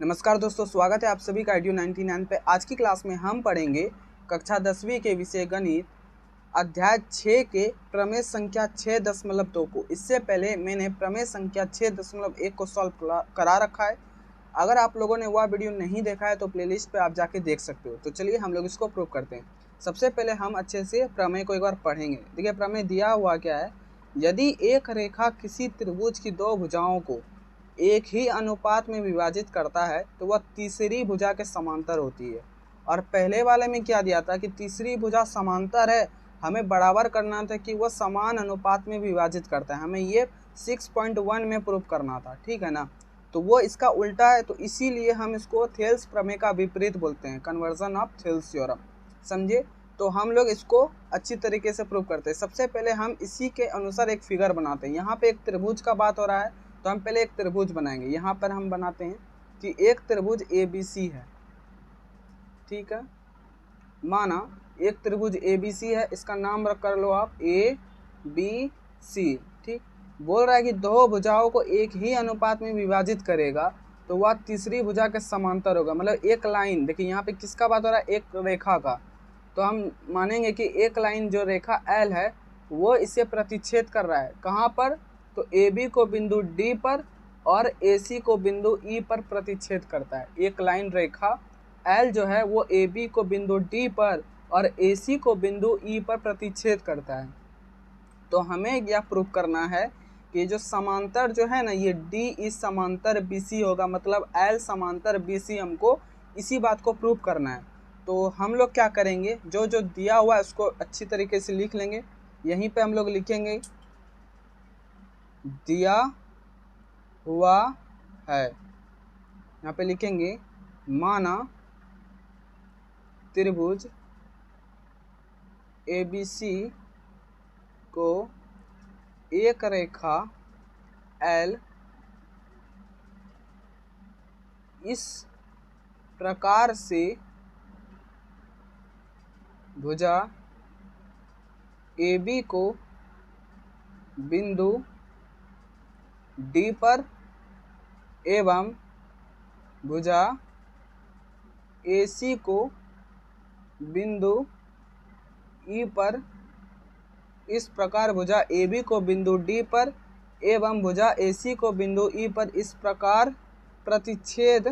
नमस्कार दोस्तों, स्वागत है आप सभी का आईडियो 99 पे। आज की क्लास में हम पढ़ेंगे कक्षा 10वीं के विषय गणित अध्याय 6 के प्रमेय संख्या 6.2 को। इससे पहले मैंने प्रमेय संख्या 6.1 को सॉल्व करा रखा है। अगर आप लोगों ने वह वीडियो नहीं देखा है तो प्लेलिस्ट पे आप जाके देख सकते हो। तो चलिए हम लोग इसको प्रूव करते हैं। सबसे पहले हम अच्छे से प्रमेय को एक बार पढ़ेंगे। देखिए प्रमेय दिया हुआ क्या है। यदि एक रेखा किसी त्रिभुज की दो भुजाओं को एक ही अनुपात में विभाजित करता है तो वह तीसरी भुजा के समांतर होती है। और पहले वाले में क्या दिया था कि तीसरी भुजा समांतर है, हमें बराबर करना था कि वह समान अनुपात में विभाजित करता है। हमें ये 6.1 में प्रूव करना था, ठीक है ना। तो वो इसका उल्टा है, तो इसीलिए हम इसको थेल्स प्रमेय का विपरीत बोलते हैं, कन्वर्जन ऑफ थेल्स थ्योरम। समझे? तो हम लोग इसको अच्छी तरीके से प्रूव करते हैं। सबसे पहले हम इसी के अनुसार एक फिगर बनाते हैं। यहाँ पे एक त्रिभुज का बात हो रहा है तो हम पहले एक त्रिभुज बनाएंगे। यहाँ पर हम बनाते हैं कि एक त्रिभुज ABC है, ठीक है। माना एक त्रिभुज ABC है, इसका नाम रख कर लो आप ABC, ठीक। बोल रहा है कि दो भुजाओं को एक ही अनुपात में विभाजित करेगा तो वह तीसरी भुजा के समांतर होगा। मतलब एक लाइन, देखिए यहाँ पे किसका बात हो रहा है, एक रेखा का। तो हम मानेंगे कि एक लाइन जो रेखा L है वो इसे प्रतिच्छेद कर रहा है। कहाँ पर? तो AB को बिंदु D पर और AC को बिंदु E पर प्रतिच्छेद करता है। एक लाइन रेखा L जो है वो AB को बिंदु D पर और AC को बिंदु E पर प्रतिच्छेद करता है। तो हमें यह प्रूव करना है कि जो समांतर जो है ना, ये D इस समांतर BC होगा। मतलब L समांतर BC, हमको इसी बात को प्रूव करना है। तो हम लोग क्या करेंगे, जो जो दिया हुआ है उसको अच्छी तरीके से लिख लेंगे। यहीं पे हम लोग लिखेंगे दिया हुआ है, यहाँ पे लिखेंगे माना त्रिभुज ABC को एक रेखा L इस प्रकार से भुजा AB को बिंदु D पर एवं भुजा AC को बिंदु E पर, इस प्रकार भुजा AB को बिंदु D पर एवं भुजा AC को बिंदु E पर इस प्रकार प्रतिच्छेद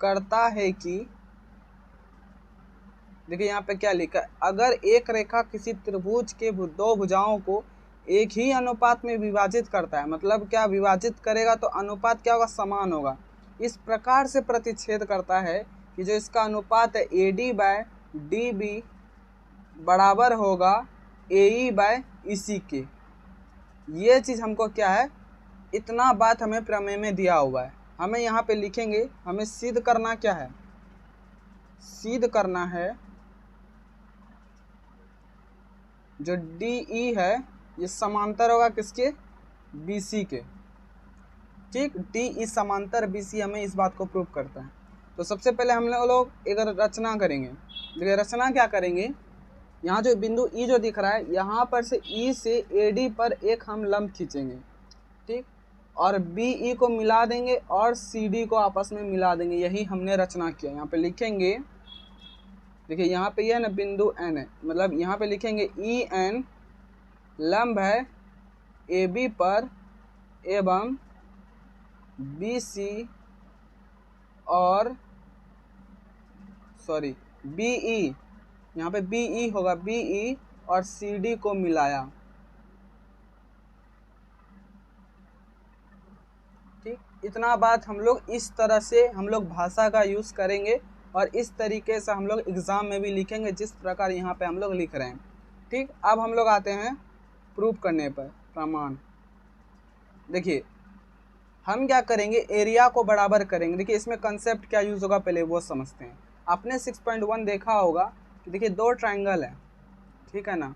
करता है कि, देखिए यहाँ पे क्या लिखा है, अगर एक रेखा किसी त्रिभुज के दो भुजाओं को एक ही अनुपात में विभाजित करता है। मतलब क्या विभाजित करेगा तो अनुपात क्या होगा, समान होगा। इस प्रकार से प्रतिच्छेद करता है कि जो इसका अनुपात है AD/DB बराबर होगा AE/EC के। ये चीज़ हमको क्या है, इतना बात हमें प्रमेय में दिया हुआ है। हमें यहाँ पे लिखेंगे, हमें सिद्ध करना क्या है, सिद्ध करना है जो DE है ये समांतर होगा किसके, BC के, ठीक। DE समांतर BC, हमें इस बात को प्रूव करता है। तो सबसे पहले हम लोग एक रचना करेंगे। देखिए रचना क्या करेंगे, यहाँ जो बिंदु E जो दिख रहा है, यहाँ पर से E से AD पर एक हम लंब खींचेंगे, ठीक। और BE को मिला देंगे और CD को आपस में मिला देंगे। यही हमने रचना किया। यहाँ पे लिखेंगे, देखिए यहाँ पे यह ना बिंदु N है, मतलब यहाँ पे लिखेंगे EN लंब है AB पर एवं BC और BE, यहाँ पे BE होगा, BE और CD को मिलाया, ठीक। इतना बात हम लोग इस तरह से हम लोग भाषा का यूज़ करेंगे और इस तरीके से हम लोग एग्ज़ाम में भी लिखेंगे जिस प्रकार यहाँ पे हम लोग लिख रहे हैं, ठीक। अब हम लोग आते हैं प्रूफ करने पर, प्रमाण। देखिए हम क्या करेंगे, एरिया को बराबर करेंगे। देखिए इसमें कंसेप्ट क्या यूज़ होगा पहले वो समझते हैं। आपने 6.1 देखा होगा कि देखिए दो ट्रायंगल है, ठीक है ना।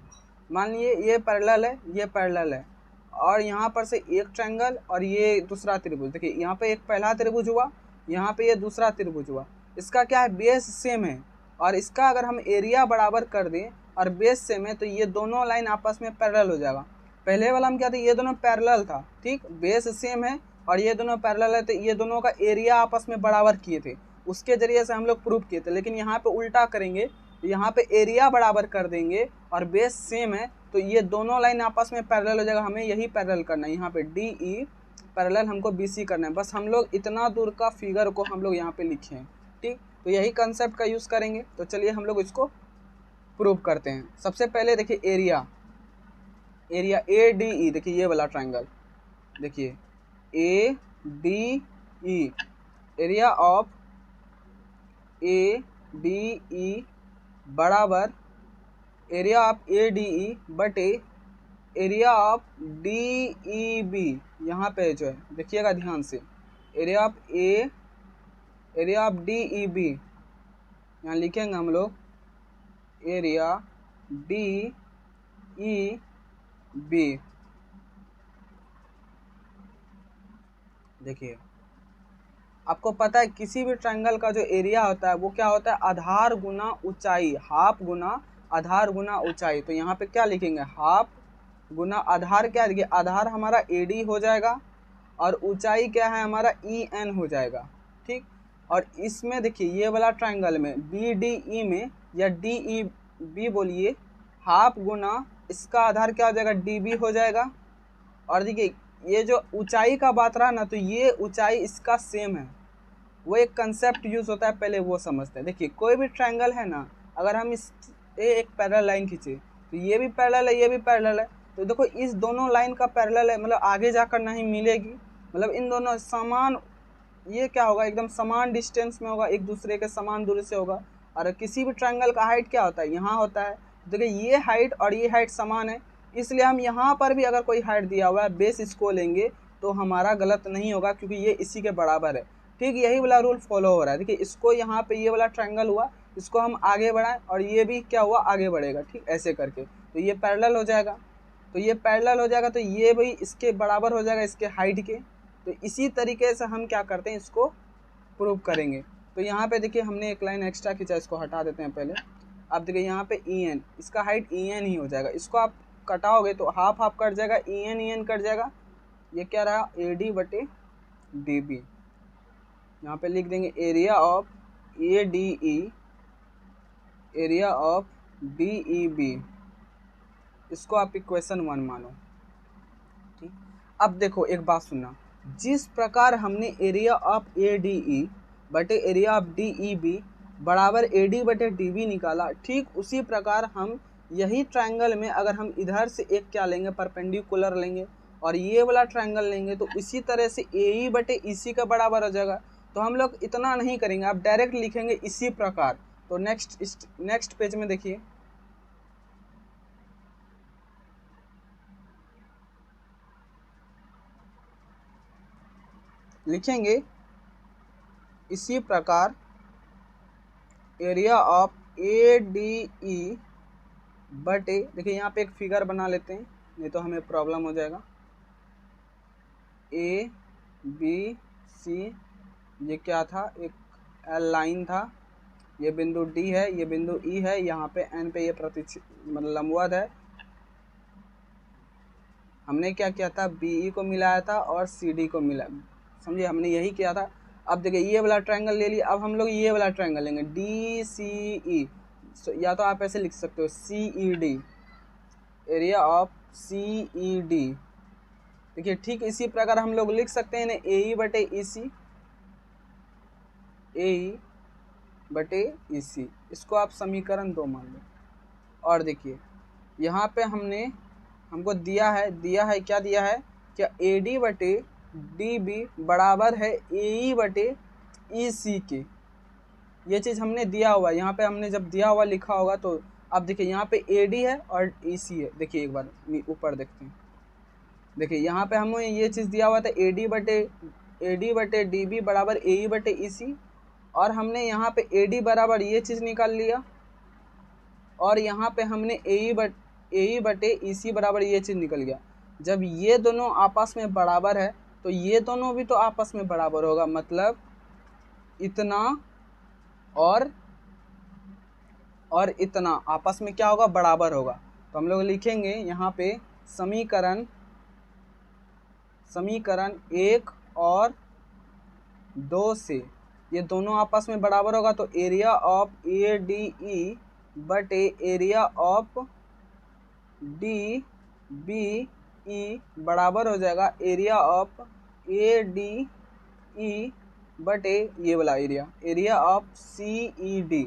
मान लिए ये पैरेलल है, ये पैरेलल है, और यहाँ पर से एक ट्रायंगल और ये दूसरा त्रिभुज। देखिए यहाँ पे एक पहला त्रिभुज हुआ, यहाँ पे ये दूसरा त्रिभुज हुआ। इसका क्या है, बेस सेम है, और इसका अगर हम एरिया बराबर कर दें और बेस सेम है तो ये दोनों लाइन आपस में पैरेलल हो जाएगा। पहले वाला हम क्या था, ये दोनों पैरेलल था, ठीक, बेस सेम है और ये दोनों पैरेलल है, तो ये दोनों का एरिया आपस में बराबर किए थे, उसके जरिए से हम लोग प्रूव किए थे। लेकिन यहाँ पे उल्टा करेंगे, तो यहाँ पे एरिया बराबर कर देंगे और बेस सेम है, तो ये दोनों लाइन आपस में पैरेलल हो जाएगा। हमें यही पैरेलल करना है, यहाँ पे डी ई पैरेलल हमको बी सी करना है। बस हम लोग इतना दूर का फिगर को हम लोग यहाँ पे लिखे हैं, ठीक। तो यही कंसेप्ट का यूज़ करेंगे। तो चलिए हम लोग इसको प्रूव करते हैं। सबसे पहले देखिए एरिया ए डी ई, देखिए ये वाला ट्रायंगल, देखिए A D E, area of A D E बराबर area of A D E बटे area of D E B. यहाँ पे जो है देखिएगा ध्यान से, area of D E B, यहाँ लिखेंगे हम लोग एरिया डी ई बी। देखिए आपको पता है किसी भी ट्रायंगल का जो एरिया होता है वो क्या होता है, आधार गुना ऊंचाई, हाफ गुना आधार गुना ऊंचाई। तो यहाँ पे क्या लिखेंगे, हाफ गुना आधार, क्या देखिए आधार हमारा AD हो जाएगा और ऊंचाई क्या है हमारा EN हो जाएगा, ठीक। और इसमें देखिए ये वाला ट्रायंगल में BDE में या DEB बोलिए, हाफ गुना इसका आधार क्या हो जाएगा, DB हो जाएगा। और देखिए ये जो ऊंचाई का बात रहा ना, तो ये ऊंचाई इसका सेम है, वो एक कंसेप्ट यूज़ होता है, पहले वो समझते हैं। देखिए कोई भी ट्रायंगल है ना, अगर हम इस एक पैरेलल लाइन खींचे तो ये भी पैरेलल है, ये भी पैरेलल है, तो देखो इस दोनों लाइन का पैरेलल है, मतलब आगे जाकर नहीं मिलेगी, मतलब इन दोनों समान, ये क्या होगा एकदम समान डिस्टेंस में होगा, एक दूसरे के समान दूरी से होगा। और किसी भी ट्रायंगल का हाइट क्या होता है, यहाँ होता है, देखिए ये हाइट और ये हाइट समान है, इसलिए हम यहाँ पर भी अगर कोई हाइट दिया हुआ है बेस इसको लेंगे तो हमारा गलत नहीं होगा, क्योंकि ये इसी के बराबर है, ठीक। यही वाला रूल फॉलो हो रहा है। देखिए इसको यहाँ पे ये वाला ट्रायंगल हुआ, इसको हम आगे बढ़ाएं और ये भी क्या हुआ, आगे बढ़ेगा, ठीक, ऐसे करके, तो ये पैरेलल हो जाएगा, तो ये पैरेलल हो जाएगा, तो ये भी इसके बराबर हो जाएगा, इसके हाइट के। तो इसी तरीके से हम क्या करते हैं, इसको प्रूव करेंगे। तो यहाँ पे देखिए हमने एक लाइन एक्स्ट्रा खींचा, इसको हटा देते हैं पहले। अब देखिए यहाँ पे EN, इसका हाइट EN ही हो जाएगा, इसको आप कटाओगे तो हाफ हाफ कट जाएगा, EN कट जाएगा, ये क्या रहा, AD बटे DB। यहाँ पे लिख देंगे area of ADE, area of DEB, इसको आप इक्वेशन 1 मानो, ठीक। अब देखो एक बात सुनना, जिस प्रकार हमने एरिया ऑफ ADE बटे एरिया ऑफ DEB बराबर AD बटे DB निकाला, ठीक उसी प्रकार हम यही ट्रायंगल में अगर हम इधर से एक क्या लेंगे, परपेंडिकुलर लेंगे और ये वाला ट्रायंगल लेंगे, तो इसी तरह से AE बटे EC का बराबर हो जाएगा। तो हम लोग इतना नहीं करेंगे, आप डायरेक्ट लिखेंगे इसी प्रकार। तो नेक्स्ट पेज में देखिए, लिखेंगे इसी प्रकार एरिया ऑफ ADE बटे, देखिए यहाँ पे एक फिगर बना लेते हैं, नहीं तो हमें प्रॉब्लम हो जाएगा, ABC, ये क्या था, एक L लाइन था, ये बिंदु D है, ये बिंदु E है, यहाँ पे N पे ये मतलब लंबवत है। हमने क्या किया था, BE को मिलाया था और CD को मिला, समझिए हमने यही किया था। अब देखिए ये वाला ट्रायंगल ले लिया, अब हम लोग ये वाला ट्रायंगल लेंगे DCE, या तो आप ऐसे लिख सकते हो CED, एरिया ऑफ CED। देखिए ठीक इसी प्रकार हम लोग लिख सकते हैं AE बटे EC, AE बटे EC, इसको आप समीकरण 2 मान लो। और देखिए यहाँ पे हमको दिया है क्या दिया है, क्या AD बटे DB बराबर है AE बटे EC के, ये चीज़ हमने दिया हुआ है। यहाँ पे हमने जब दिया हुआ लिखा होगा तो अब देखिए यहाँ पे AD है और EC है, देखिए एक बार ऊपर देखते हैं, देखिए यहाँ पे हमें ये चीज़ दिया हुआ था AD बटे DB बराबर AE बटे EC, और हमने यहाँ पे AD बराबर ये चीज़ निकाल लिया, और यहाँ पे हमने AE बटे EC बराबर ये चीज़ निकल गया। जब ये दोनों आपस में बराबर है तो ये दोनों भी तो आपस में बराबर होगा, मतलब इतना और इतना आपस में क्या होगा, बराबर होगा। तो हम लोग लिखेंगे यहाँ पे समीकरण 1 और 2 से ये दोनों आपस में बराबर होगा तो एरिया ऑफ ADE बटे एरिया ऑफ DBE बराबर हो जाएगा एरिया ऑफ ADE बटे ये वाला एरिया ऑफ CED।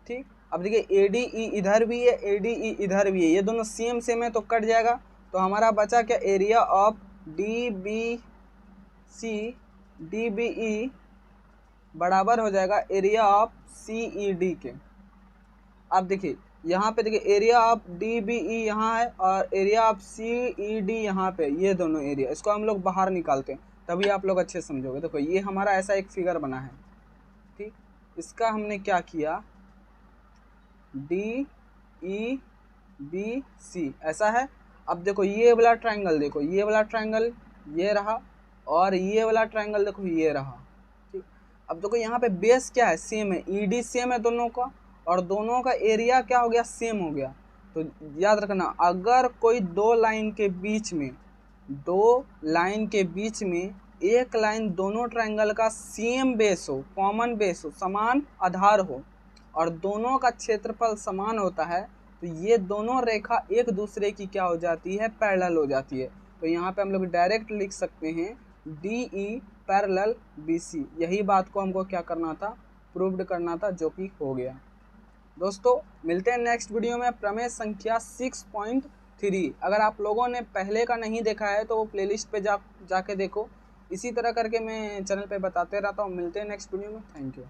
ठीक, अब देखिए ADE इधर भी है, ADE इधर भी है, ये दोनों सेम है तो कट जाएगा। तो हमारा बचा क्या, एरिया ऑफ DBE बराबर हो जाएगा एरिया ऑफ CED के। अब देखिए यहाँ पे देखिए एरिया ऑफ DBE यहाँ है और एरिया ऑफ CED यहाँ पे, ये दोनों एरिया, इसको हम लोग बाहर निकालते हैं तभी आप लोग अच्छे समझोगे। देखो ये हमारा ऐसा एक फिगर बना है, ठीक, इसका हमने क्या किया, DEBC ऐसा है। अब देखो ये वाला ट्रायंगल, देखो ये वाला ट्रायंगल ये रहा और ये वाला ट्रायंगल देखो ये रहा, ठीक। अब देखो यहाँ पे बेस क्या है, सेम है, ED सेम है दोनों का और दोनों का एरिया क्या हो गया, सेम हो गया। तो याद रखना, अगर कोई दो लाइन के बीच में एक लाइन दोनों ट्रायंगल का सेम बेस हो, कॉमन बेस हो, समान आधार हो और दोनों का क्षेत्रफल समान होता है तो ये दोनों रेखा एक दूसरे की क्या हो जाती है, पैरेलल हो जाती है। तो यहाँ पे हम लोग डायरेक्ट लिख सकते हैं DE पैरेलल BC। यही बात को हमको क्या करना था, प्रूव्ड करना था, जो कि हो गया। दोस्तों मिलते हैं नेक्स्ट वीडियो में प्रमेय संख्या 6.3। अगर आप लोगों ने पहले का नहीं देखा है तो वो प्लेलिस्ट पे जाके देखो। इसी तरह करके मैं चैनल पे बताते रहता हूँ। मिलते हैं नेक्स्ट वीडियो में। Thank you.